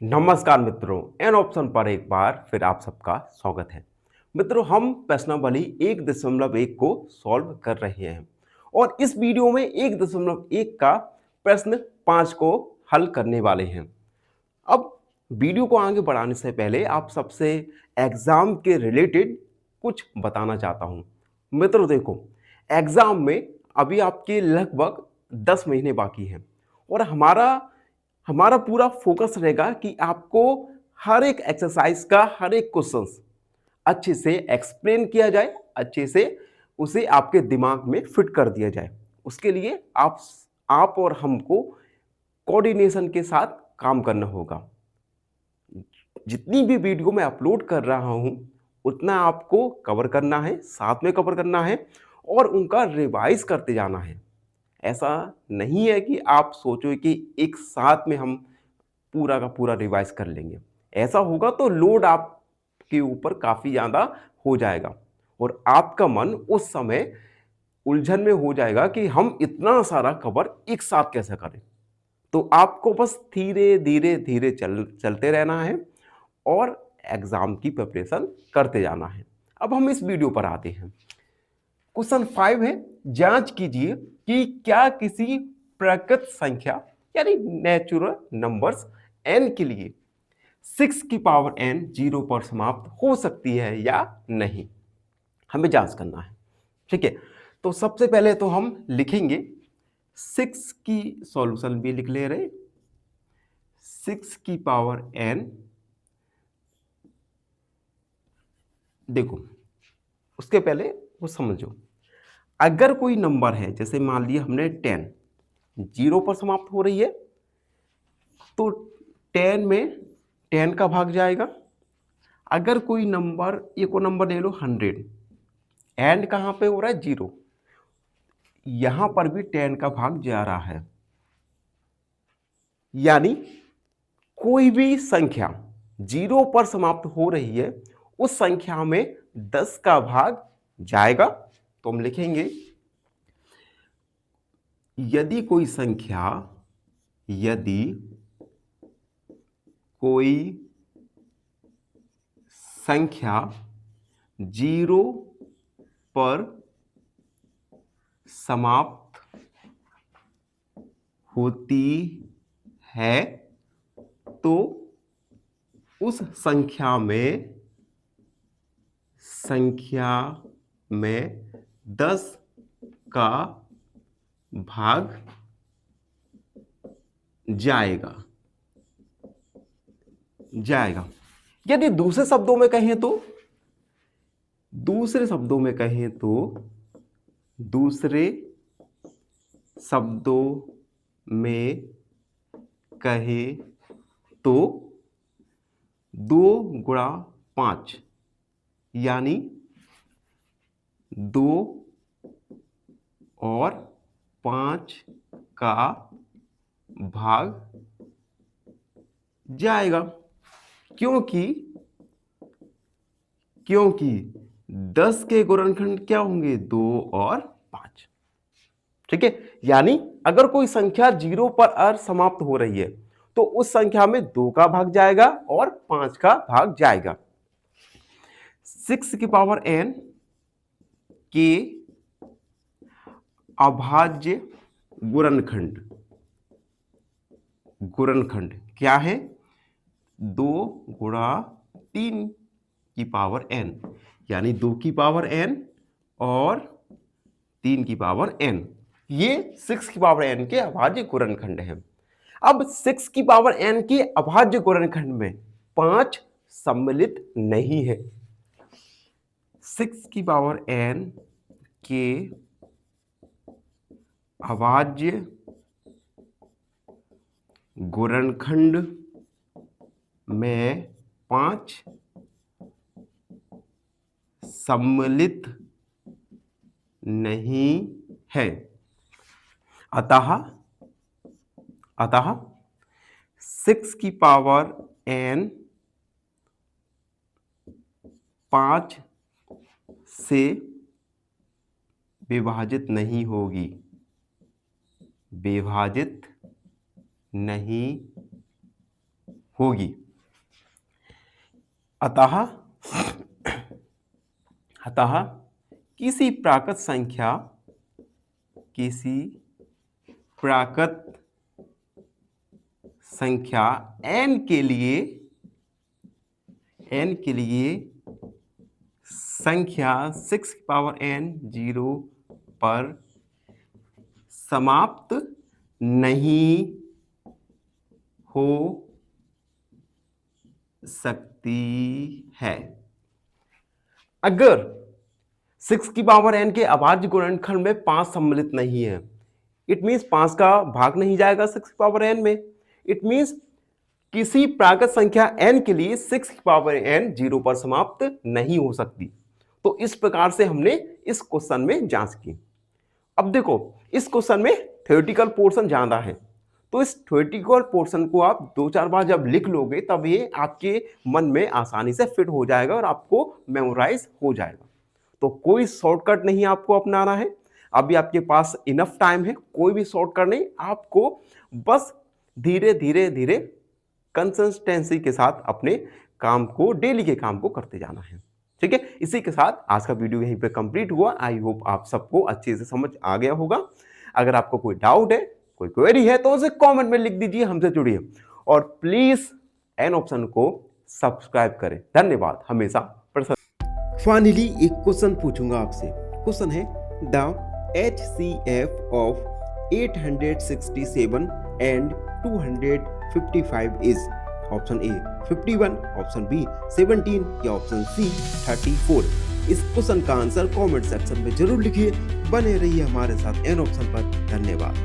नमस्कार मित्रों, an option पर एक बार फिर आप सबका स्वागत है। मित्रों, हम प्रश्नावली 1.1 को सॉल्व कर रहे हैं और इस वीडियो में 1.1 का प्रश्न 5 को हल करने वाले हैं। अब वीडियो को आगे बढ़ाने से पहले आप सबसे एग्जाम के रिलेटेड कुछ बताना चाहता हूं। मित्रों देखो, एग्जाम में अभी आपके लगभग 10 महीने बाकी हैं और हमारा हमारा पूरा फोकस रहेगा कि आपको हर एक एक्सरसाइज का हर एक क्वेश्चंस अच्छे से एक्सप्लेन किया जाए, अच्छे से उसे आपके दिमाग में फिट कर दिया जाए। उसके लिए आप और हमको कोऑर्डिनेशन के साथ काम करना होगा। जितनी भी वीडियो मैं अपलोड कर रहा हूं उतना आपको कवर करना है, साथ में कवर करना है और उनका रिवाइज करते जाना है। ऐसा नहीं है कि आप सोचो कि एक साथ में हम पूरा का पूरा रिवाइज कर लेंगे। ऐसा होगा तो लोड आपके ऊपर काफ़ी ज़्यादा हो जाएगा और आपका मन उस समय उलझन में हो जाएगा कि हम इतना सारा कवर एक साथ कैसे करें। तो आपको बस धीरे धीरे धीरे चलते रहना है और एग्ज़ाम की प्रिपरेशन करते जाना है। अब हम इस वीडियो पर आते हैं। क्वेश्चन 5 है, जांच कीजिए कि क्या किसी प्राकृत संख्या यानी नेचुरल नंबर्स n के लिए 6 की पावर n 0 पर समाप्त हो सकती है या नहीं। हमें जांच करना है। ठीक है, तो सबसे पहले तो हम लिखेंगे 6 की सॉल्यूशन भी लिख ले रहे, 6 की पावर n। देखो, उसके पहले वो समझो, अगर कोई नंबर है, जैसे मान लिया हमने 10 0 पर समाप्त हो रही है, तो 10 में 10 का भाग जाएगा। अगर कोई नंबर, ये को नंबर ले लो 100, एंड कहाँ पे हो रहा है 0, यहां पर भी 10 का भाग जा रहा है। यानी कोई भी संख्या 0 पर समाप्त हो रही है उस संख्या में 10 का भाग जाएगा। तो हम लिखेंगे यदि कोई संख्या, यदि कोई संख्या 0 पर समाप्त होती है तो उस संख्या में 10 का भाग जाएगा। यदि दूसरे शब्दों में कहें तो दूसरे शब्दों में कहे तो 2 गुणा 5 यानी 2 और 5 का भाग जाएगा। क्योंकि 10 के गुणनखंड क्या होंगे, 2 और 5। ठीक है, यानी अगर कोई संख्या 0 पर समाप्त हो रही है तो उस संख्या में 2 का भाग जाएगा और 5 का भाग जाएगा। 6 की पावर n के अभाज्य गुणनखंड क्या है, 2 गुणा 3 की पावर n, यानी 2 की पावर n और 3 की पावर n। ये 6 की पावर n के अभाज्य गुणनखंड है। अब 6 की पावर n के अभाज्य गुणनखंड में 5 सम्मिलित नहीं है। 6 की पावर n के अभाज्य गुणनखंड में 5 सम्मिलित नहीं है। अतः 6 की पावर n 5 से विभाजित नहीं होगी, होगी। अतः अतः किसी प्राकृत संख्या n के लिए संख्या 6 की पावर n 0 पर समाप्त नहीं हो सकती है। अगर 6 की पावर n के अभाज्य गुणनखंड में 5 सम्मिलित नहीं है, इट मीन्स 5 का भाग नहीं जाएगा 6 की पावर n में। इट मीन्स किसी प्राकृत संख्या n के लिए 6 की पावर n 0 पर समाप्त नहीं हो सकती। तो इस प्रकार से हमने इस क्वेश्चन में जांच की। अब देखो, इस क्वेश्चन में थ्योरेटिकल पोर्शन ज्यादा है, तो इस थ्योरेटिकल पोर्शन को आप 2-4 बार जब लिख लोगे तब ये आपके मन में आसानी से फिट हो जाएगा और आपको मेमोराइज हो जाएगा। तो कोई शॉर्टकट नहीं आपको अपनाना है, अभी आपके पास इनफ टाइम है, कोई भी शॉर्टकट नहीं, आपको बस धीरे धीरे धीरे कंसिस्टेंसी के साथ अपने काम को, डेली के काम को करते जाना है। ठीक है, इसी के साथ आज का वीडियो यहीं पे कंप्लीट हुआ। आई होप आप सबको अच्छे से समझ आ गया होगा। अगर आपको कोई डाउट है, कोई क्वेरी है तो उसे कमेंट में लिख दीजिए, हमसे जुड़िए और प्लीज एन ऑप्शन को सब्सक्राइब करें। धन्यवाद हमेशा। फाइनली एक क्वेश्चन पूछूंगा आपसे। क्वेश्चन है the HCF of 867 and 255 is option A 51, option B 17 या ऑप्शन सी 34। इस क्वेश्चन का आंसर कमेंट सेक्शन में जरूर लिखिए। बने रहिए हमारे साथ एन ऑप्शन पर। धन्यवाद।